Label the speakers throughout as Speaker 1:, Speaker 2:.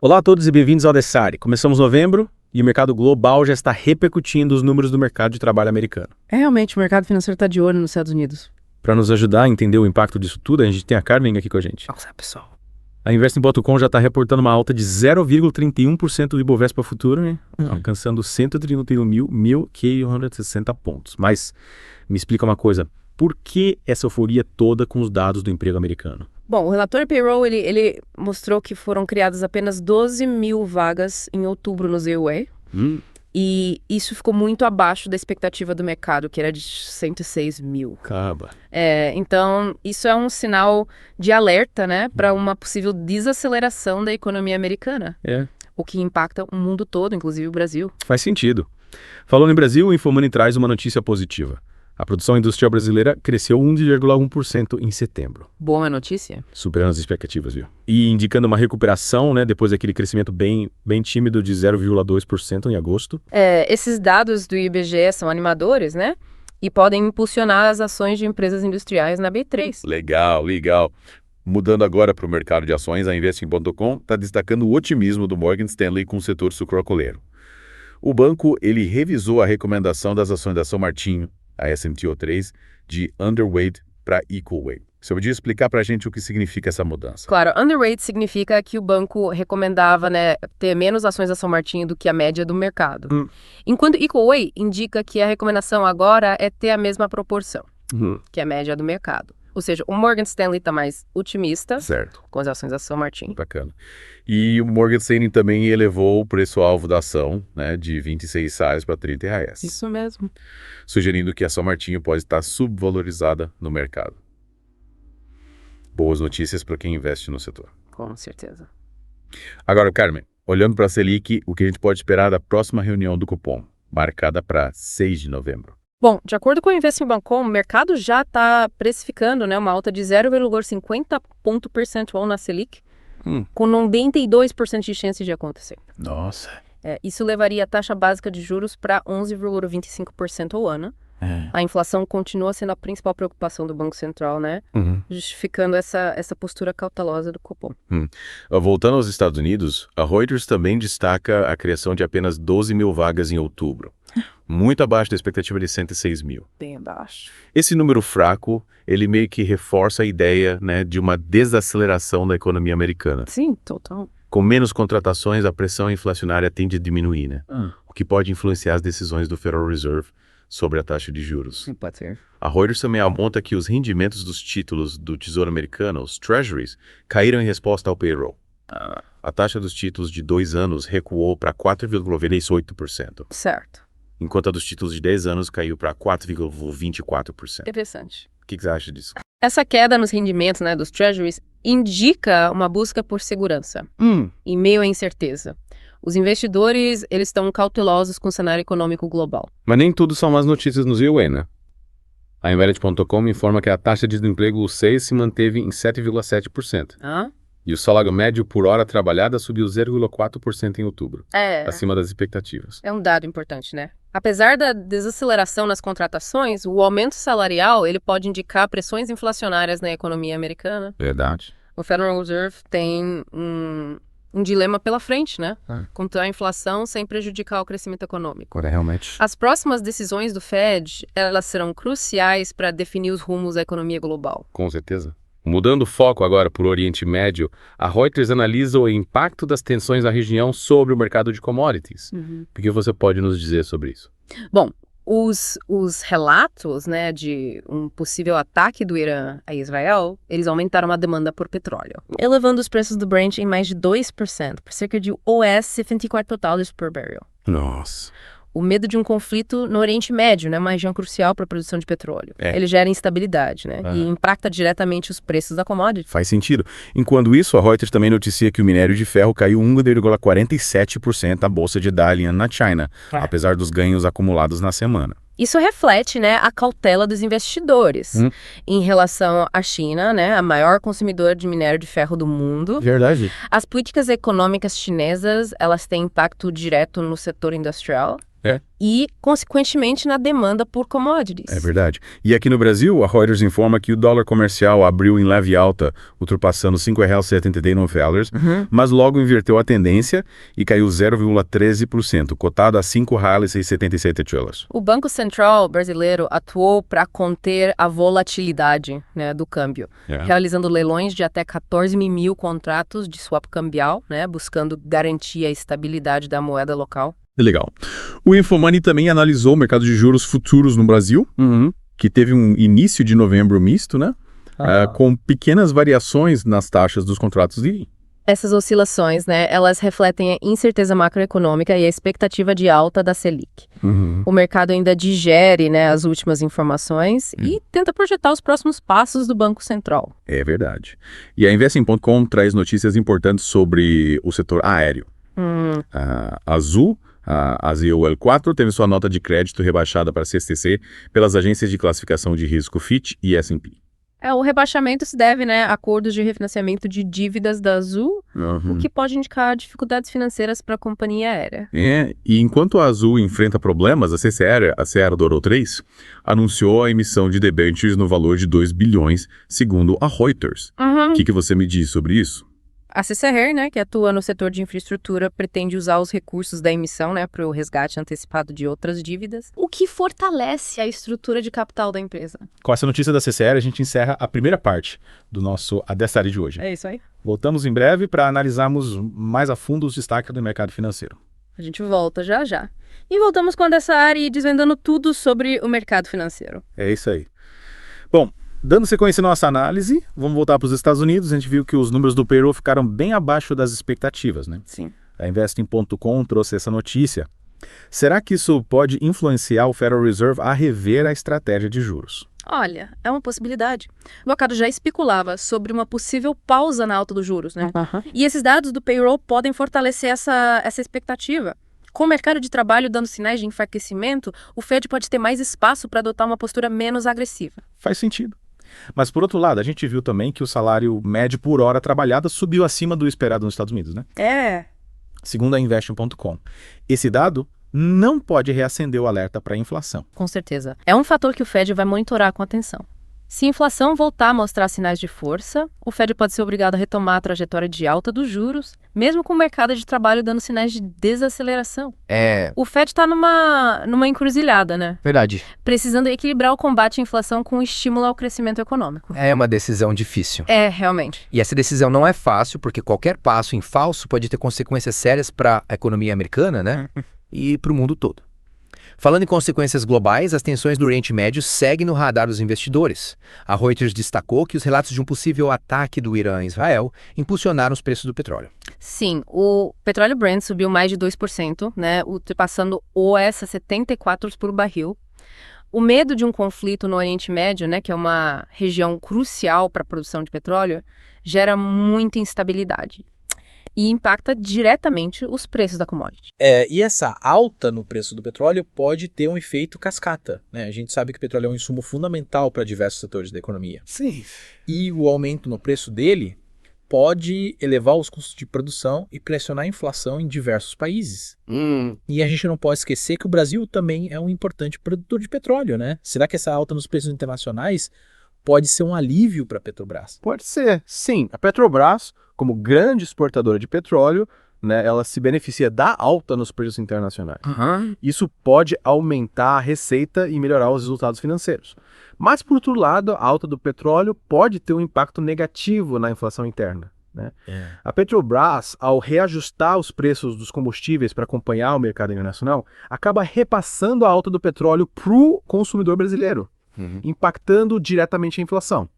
Speaker 1: Olá a todos e bem-vindos ao Dessari. Começamos novembro e o mercado global já está repercutindo os números do mercado de trabalho americano.
Speaker 2: Realmente, o mercado financeiro está de olho nos Estados Unidos.
Speaker 1: Para nos ajudar a entender o impacto disso tudo, a gente tem a Carmen aqui com a gente.
Speaker 2: Olá, pessoal.
Speaker 1: A Investing.com já está reportando uma alta de 0,31% do Ibovespa Futuro, né? Alcançando 131.160 pontos. Mas me explica uma coisa, por que essa euforia toda com os dados do emprego americano?
Speaker 2: Bom, o relatório Payroll, ele mostrou que foram criadas apenas 12 mil vagas em outubro no ZUE. E isso ficou muito abaixo da expectativa do mercado, que era de 106 mil.
Speaker 1: Caramba.
Speaker 2: Então, isso é um sinal de alerta, né, para uma possível desaceleração da economia americana. O que impacta o mundo todo, inclusive o Brasil.
Speaker 1: Faz sentido. Falando em Brasil, o Infomoney traz uma notícia positiva. A produção industrial brasileira cresceu 1,1% em setembro.
Speaker 2: Boa notícia.
Speaker 1: Superando as expectativas, viu? E indicando uma recuperação, né, depois daquele crescimento bem tímido de 0,2% em agosto.
Speaker 2: Esses dados do IBGE são animadores, né? E podem impulsionar as ações de empresas industriais na B3.
Speaker 3: Legal. Mudando agora para o mercado de ações, a Investing.com está destacando o otimismo do Morgan Stanley com o setor sucroalcooleiro. O banco ele revisou a recomendação das ações da São Martinho, a SMTO3, de underweight para equal weight. Você podia explicar para a gente o que significa essa mudança?
Speaker 2: Claro, underweight significa que o banco recomendava, né, ter menos ações da São Martinho do que a média do mercado. Enquanto equal weight indica que a recomendação agora é ter a mesma proporção, que é a média do mercado. Ou seja, o Morgan Stanley está mais otimista com as ações da São Martinho.
Speaker 3: Bacana. E o Morgan Stanley também elevou o preço-alvo da ação, né, de R$26 para R$30.
Speaker 2: Isso mesmo.
Speaker 3: Sugerindo que a São Martinho pode estar subvalorizada no mercado. Boas notícias para quem investe no setor.
Speaker 2: Com certeza.
Speaker 3: Agora, Carmen, olhando para a Selic, o que a gente pode esperar da próxima reunião do cupom, marcada para 6 de novembro?
Speaker 2: Bom, de acordo com o Investing.com, o mercado já está precificando, né, uma alta de 0,50 ponto percentual na Selic, com 92% de chance de acontecer.
Speaker 1: Nossa.
Speaker 2: Isso levaria a taxa básica de juros para 11,25% ao ano. A inflação continua sendo a principal preocupação do Banco Central, né? Justificando essa postura cautelosa do cupom.
Speaker 3: Voltando aos Estados Unidos, a Reuters também destaca a criação de apenas 12 mil vagas em outubro. Muito abaixo da expectativa de 106 mil.
Speaker 2: Bem abaixo.
Speaker 3: Esse número fraco, ele meio que reforça a ideia, né, de uma desaceleração da economia americana.
Speaker 2: Sim, total.
Speaker 3: Com menos contratações, a pressão inflacionária tende a diminuir, né? O que pode influenciar as decisões do Federal Reserve sobre a taxa de juros.
Speaker 2: Sim, pode ser.
Speaker 3: A Reuters também aponta que os rendimentos dos títulos do Tesouro Americano, os Treasuries, caíram em resposta ao payroll. A taxa dos títulos de 2 anos recuou para 4,98%.
Speaker 2: Certo.
Speaker 3: Enquanto a dos títulos de 10 anos caiu para 4,24%.
Speaker 2: Interessante.
Speaker 3: O que você acha disso?
Speaker 2: Essa queda nos rendimentos, né, dos Treasuries indica uma busca por segurança em meio à incerteza. Os investidores, eles estão cautelosos com o cenário econômico global.
Speaker 1: Mas nem tudo são más notícias no ZUE, né? A Invered.com informa que a taxa de desemprego U6 se manteve em 7,7%. E o salário médio por hora trabalhada subiu 0,4% em outubro, acima das expectativas.
Speaker 2: É um dado importante, né? Apesar da desaceleração nas contratações, o aumento salarial ele pode indicar pressões inflacionárias na economia americana.
Speaker 1: Verdade.
Speaker 2: O Federal Reserve tem um dilema pela frente, né? Conter a inflação sem prejudicar o crescimento econômico.
Speaker 1: Agora, realmente.
Speaker 2: As próximas decisões do Fed, elas serão cruciais para definir os rumos da economia global.
Speaker 1: Com certeza. Mudando o foco agora para o Oriente Médio, a Reuters analisa o impacto das tensões na região sobre o mercado de commodities. O que você pode nos dizer sobre isso?
Speaker 2: Bom, os relatos, né, de um possível ataque do Irã a Israel, eles aumentaram a demanda por petróleo, elevando os preços do Brent em mais de 2%, por cerca de US $74 per barrel.
Speaker 1: Nossa.
Speaker 2: O medo de um conflito no Oriente Médio, né, uma região crucial para a produção de petróleo. Ele gera instabilidade, né, e impacta diretamente os preços da commodity.
Speaker 3: Faz sentido. Enquanto isso, a Reuters também noticia que o minério de ferro caiu 1,47% na bolsa de Dalian na China, apesar dos ganhos acumulados na semana.
Speaker 2: Isso reflete, né, a cautela dos investidores em relação à China, né, a maior consumidora de minério de ferro do mundo.
Speaker 1: Verdade.
Speaker 2: As políticas econômicas chinesas, elas têm impacto direto no setor industrial. e, consequentemente, na demanda por commodities.
Speaker 3: É verdade. E aqui no Brasil, a Reuters informa que o dólar comercial abriu em leve alta, ultrapassando R$ 5,79, mas logo inverteu a tendência e caiu 0,13%, cotado a R$ 5,77.
Speaker 2: O Banco Central brasileiro atuou para conter a volatilidade, né, do câmbio, realizando leilões de até 14 mil contratos de swap cambial, né, buscando garantir a estabilidade da moeda local.
Speaker 3: Legal. O Infomoney também analisou o mercado de juros futuros no Brasil, que teve um início de novembro misto, né? Com pequenas variações nas taxas dos contratos de...
Speaker 2: Essas oscilações, né, elas refletem a incerteza macroeconômica e a expectativa de alta da Selic. O mercado ainda digere, né, as últimas informações e tenta projetar os próximos passos do Banco Central.
Speaker 3: É verdade. E a Investing.com traz notícias importantes sobre o setor aéreo. A Azul, a ZOL4, teve sua nota de crédito rebaixada para CCC pelas agências de classificação de risco Fitch e S&P.
Speaker 2: O rebaixamento se deve, né, a acordos de refinanciamento de dívidas da Azul, o que pode indicar dificuldades financeiras para a companhia aérea.
Speaker 3: E enquanto a Azul enfrenta problemas, a CCR, a Sierra Douro 3, anunciou a emissão de debêntures no valor de 2 bilhões, segundo a Reuters. O que você me diz sobre isso?
Speaker 2: A CCR, né, que atua no setor de infraestrutura, pretende usar os recursos da emissão, né, para o resgate antecipado de outras dívidas, o que fortalece a estrutura de capital da empresa.
Speaker 4: Com essa notícia da CCR, a gente encerra a primeira parte do nosso Adessaria de hoje.
Speaker 2: É isso aí.
Speaker 4: Voltamos em breve para analisarmos mais a fundo os destaques do mercado financeiro.
Speaker 2: A gente volta já já. E voltamos com a Adessaria desvendando tudo sobre o mercado financeiro.
Speaker 4: É isso aí. Bom, dando sequência à nossa análise, vamos voltar para os Estados Unidos. A gente viu que os números do payroll ficaram bem abaixo das expectativas, né?
Speaker 2: Sim.
Speaker 4: A Investing.com trouxe essa notícia. Será que isso pode influenciar o Federal Reserve a rever a estratégia de juros?
Speaker 2: Olha, é uma possibilidade. O mercado já especulava sobre uma possível pausa na alta dos juros, né? E esses dados do payroll podem fortalecer essa expectativa. Com o mercado de trabalho dando sinais de enfraquecimento, o Fed pode ter mais espaço para adotar uma postura menos agressiva.
Speaker 4: Faz sentido. Mas, por outro lado, a gente viu também que o salário médio por hora trabalhada subiu acima do esperado nos Estados Unidos, né? Segundo a Investing.com. Esse dado não pode reacender o alerta para a inflação.
Speaker 2: Com certeza. É um fator que o Fed vai monitorar com atenção. Se a inflação voltar a mostrar sinais de força, o Fed pode ser obrigado a retomar a trajetória de alta dos juros, mesmo com o mercado de trabalho dando sinais de desaceleração.
Speaker 5: É.
Speaker 2: O Fed está numa encruzilhada, né?
Speaker 5: Verdade.
Speaker 2: Precisando equilibrar o combate à inflação com o estímulo ao crescimento econômico.
Speaker 5: É uma decisão difícil.
Speaker 2: É, realmente.
Speaker 5: E essa decisão não é fácil, porque qualquer passo em falso pode ter consequências sérias para a economia americana, né? E para o mundo todo. Falando em consequências globais, as tensões do Oriente Médio seguem no radar dos investidores. A Reuters destacou que os relatos de um possível ataque do Irã a Israel impulsionaram os preços do petróleo.
Speaker 2: Sim, o petróleo Brent subiu mais de 2%, né, ultrapassando o OS a $74 por barril. O medo de um conflito no Oriente Médio, né, que é uma região crucial para a produção de petróleo, gera muita instabilidade e impacta diretamente os preços da commodity.
Speaker 6: E essa alta no preço do petróleo pode ter um efeito cascata, né? A gente sabe que o petróleo é um insumo fundamental para diversos setores da economia.
Speaker 4: Sim.
Speaker 6: E o aumento no preço dele pode elevar os custos de produção e pressionar a inflação em diversos países. E a gente não pode esquecer que o Brasil também é um importante produtor de petróleo, né? Será que essa alta nos preços internacionais pode ser um alívio para a Petrobras?
Speaker 4: Pode ser, sim. A Petrobras, como grande exportadora de petróleo, né, ela se beneficia da alta nos preços internacionais. Isso pode aumentar a receita e melhorar os resultados financeiros. Mas, por outro lado, a alta do petróleo pode ter um impacto negativo na inflação interna, né? A Petrobras, ao reajustar os preços dos combustíveis para acompanhar o mercado internacional, acaba repassando a alta do petróleo para o consumidor brasileiro, impactando diretamente a inflação,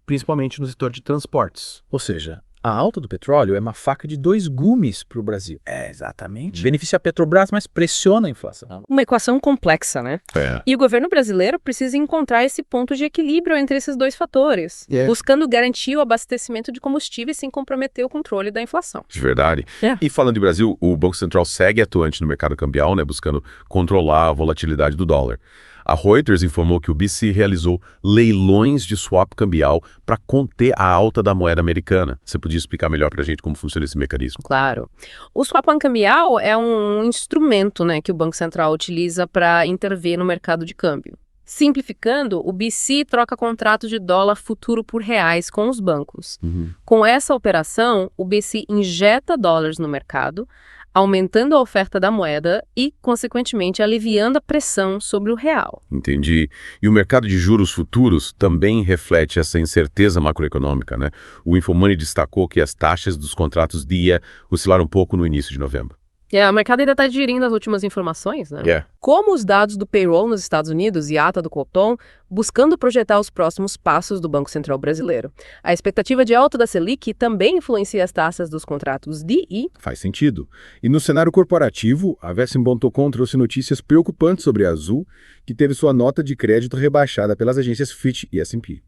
Speaker 4: principalmente no setor de transportes.
Speaker 6: Ou seja, a alta do petróleo é uma faca de dois gumes para o Brasil.
Speaker 4: Exatamente.
Speaker 6: Beneficia a Petrobras, mas pressiona a inflação.
Speaker 2: Uma equação complexa, né? E o governo brasileiro precisa encontrar esse ponto de equilíbrio entre esses dois fatores, buscando garantir o abastecimento de combustíveis sem comprometer o controle da inflação.
Speaker 3: De verdade. E falando de Brasil, o Banco Central segue atuante no mercado cambial, né, buscando controlar a volatilidade do dólar. A Reuters informou que o BC realizou leilões de swap cambial para conter a alta da moeda americana. Você podia podia explicar melhor para a gente como funciona esse mecanismo?
Speaker 2: Claro. O swap cambial é um instrumento, né, que o Banco Central utiliza para intervir no mercado de câmbio. Simplificando, o BC troca contratos de dólar futuro por reais com os bancos. Com essa operação, o BC injeta dólares no mercado, aumentando a oferta da moeda e, consequentemente, aliviando a pressão sobre o real.
Speaker 3: Entendi. E o mercado de juros futuros também reflete essa incerteza macroeconômica, né? O Infomoney destacou que as taxas dos contratos DIA oscilaram um pouco no início de novembro.
Speaker 2: O mercado ainda está digerindo as últimas informações, né? Como os dados do payroll nos Estados Unidos e a ata do Copom, buscando projetar os próximos passos do Banco Central brasileiro. A expectativa de alta da Selic também influencia as taxas dos contratos DI.
Speaker 4: Faz sentido. E no cenário corporativo, a Vesting.com trouxe notícias preocupantes sobre a Azul, que teve sua nota de crédito rebaixada pelas agências Fitch e S&P.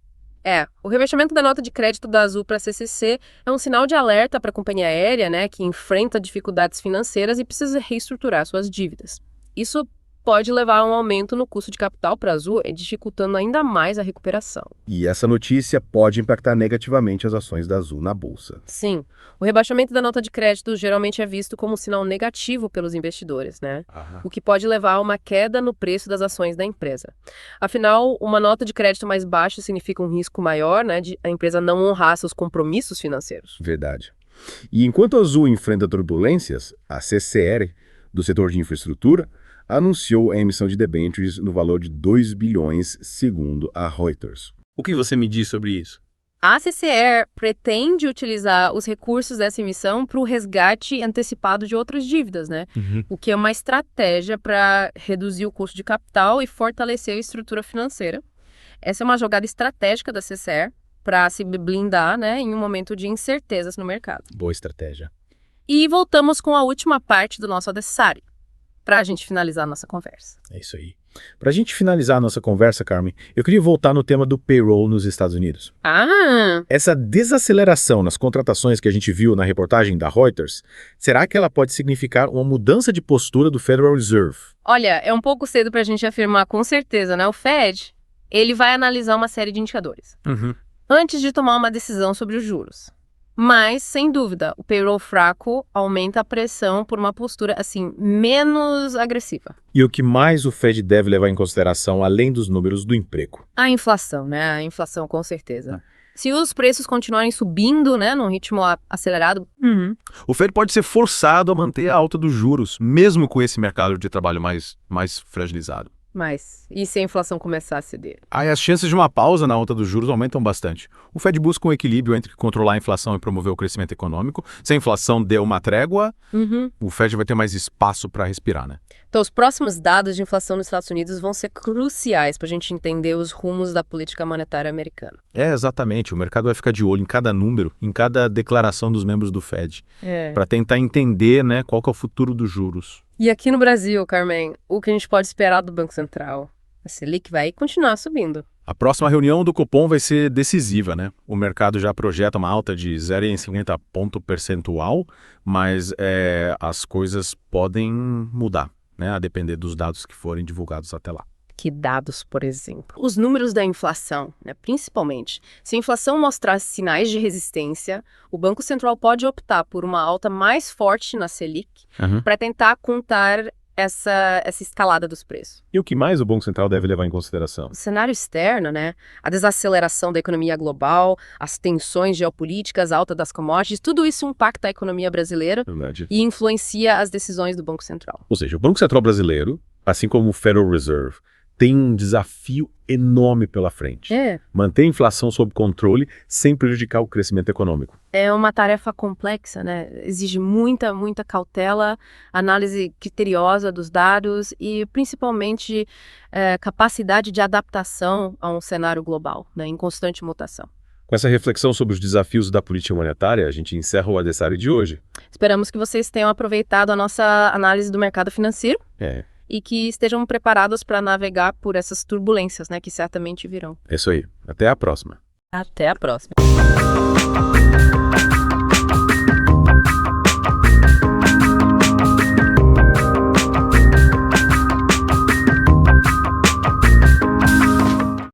Speaker 2: O rebaixamento da nota de crédito da Azul para a CCC é um sinal de alerta para a companhia aérea, né, que enfrenta dificuldades financeiras e precisa reestruturar suas dívidas. Isso pode levar a um aumento no custo de capital para a Azul, dificultando ainda mais a recuperação.
Speaker 4: E essa notícia pode impactar negativamente as ações da Azul na bolsa.
Speaker 2: Sim. O rebaixamento da nota de crédito geralmente é visto como um sinal negativo pelos investidores, né? O que pode levar a uma queda no preço das ações da empresa. Afinal, uma nota de crédito mais baixa significa um risco maior, né, de a empresa não honrar seus compromissos financeiros.
Speaker 4: Verdade. E enquanto a Azul enfrenta turbulências, a CCR, do setor de infraestrutura, anunciou a emissão de debêntures no valor de 2 bilhões, segundo a Reuters.
Speaker 1: O que você me diz sobre isso?
Speaker 2: A CCR pretende utilizar os recursos dessa emissão para o resgate antecipado de outras dívidas, né? O que é uma estratégia para reduzir o custo de capital e fortalecer a estrutura financeira. Essa é uma jogada estratégica da CCR para se blindar, né, em um momento de incertezas no mercado.
Speaker 4: Boa estratégia.
Speaker 2: E voltamos com a última parte do nosso adversário, para a gente finalizar a nossa conversa.
Speaker 4: É isso aí. Para a gente finalizar a nossa conversa, Carmen, eu queria voltar no tema do payroll nos Estados Unidos. Essa desaceleração nas contratações que a gente viu na reportagem da Reuters, será que ela pode significar uma mudança de postura do Federal Reserve?
Speaker 2: Olha, é um pouco cedo para a gente afirmar com certeza, né? O Fed, ele vai analisar uma série de indicadores antes de tomar uma decisão sobre os juros. Mas, sem dúvida, o payroll fraco aumenta a pressão por uma postura, assim, menos agressiva.
Speaker 4: E o que mais o Fed deve levar em consideração, além dos números do emprego?
Speaker 2: A inflação, né? A inflação, com certeza. Se os preços continuarem subindo, né, num ritmo acelerado...
Speaker 7: O Fed pode ser forçado a manter a alta dos juros, mesmo com esse mercado de trabalho mais fragilizado.
Speaker 2: Mas e se a inflação começar a ceder?
Speaker 7: Aí as chances de uma pausa na alta dos juros aumentam bastante. O Fed busca um equilíbrio entre controlar a inflação e promover o crescimento econômico. Se a inflação der uma trégua, o Fed vai ter mais espaço para respirar, né?
Speaker 2: Então, os próximos dados de inflação nos Estados Unidos vão ser cruciais para a gente entender os rumos da política monetária americana.
Speaker 7: Exatamente. O mercado vai ficar de olho em cada número, em cada declaração dos membros do Fed, para tentar entender, né, qual que é o futuro dos juros.
Speaker 2: E aqui no Brasil, Carmen, o que a gente pode esperar do Banco Central? A Selic vai continuar subindo.
Speaker 7: A próxima reunião do Copom vai ser decisiva, né? O mercado já projeta uma alta de 0,50 ponto percentual, mas as coisas podem mudar, né? A depender dos dados que forem divulgados até lá.
Speaker 2: Que dados, por exemplo? Os números da inflação, né, principalmente. Se a inflação mostrar sinais de resistência, o Banco Central pode optar por uma alta mais forte na Selic para tentar contar essa escalada dos preços.
Speaker 4: E o que mais o Banco Central deve levar em consideração?
Speaker 2: O cenário externo, né, a desaceleração da economia global, as tensões geopolíticas, a alta das commodities, tudo isso impacta a economia brasileira e influencia as decisões do Banco Central.
Speaker 4: Ou seja, o Banco Central brasileiro, assim como o Federal Reserve, tem um desafio enorme pela frente. Manter a inflação sob controle sem prejudicar o crescimento econômico.
Speaker 2: É uma tarefa complexa, né? Exige muita cautela, análise criteriosa dos dados e, principalmente, capacidade de adaptação a um cenário global, né, em constante mutação.
Speaker 4: Com essa reflexão sobre os desafios da política monetária, a gente encerra o adversário de hoje.
Speaker 2: Esperamos que vocês tenham aproveitado a nossa análise do mercado financeiro. E que estejam preparados para navegar por essas turbulências, né, que certamente virão.
Speaker 4: É isso aí. Até a próxima.
Speaker 2: Até a próxima.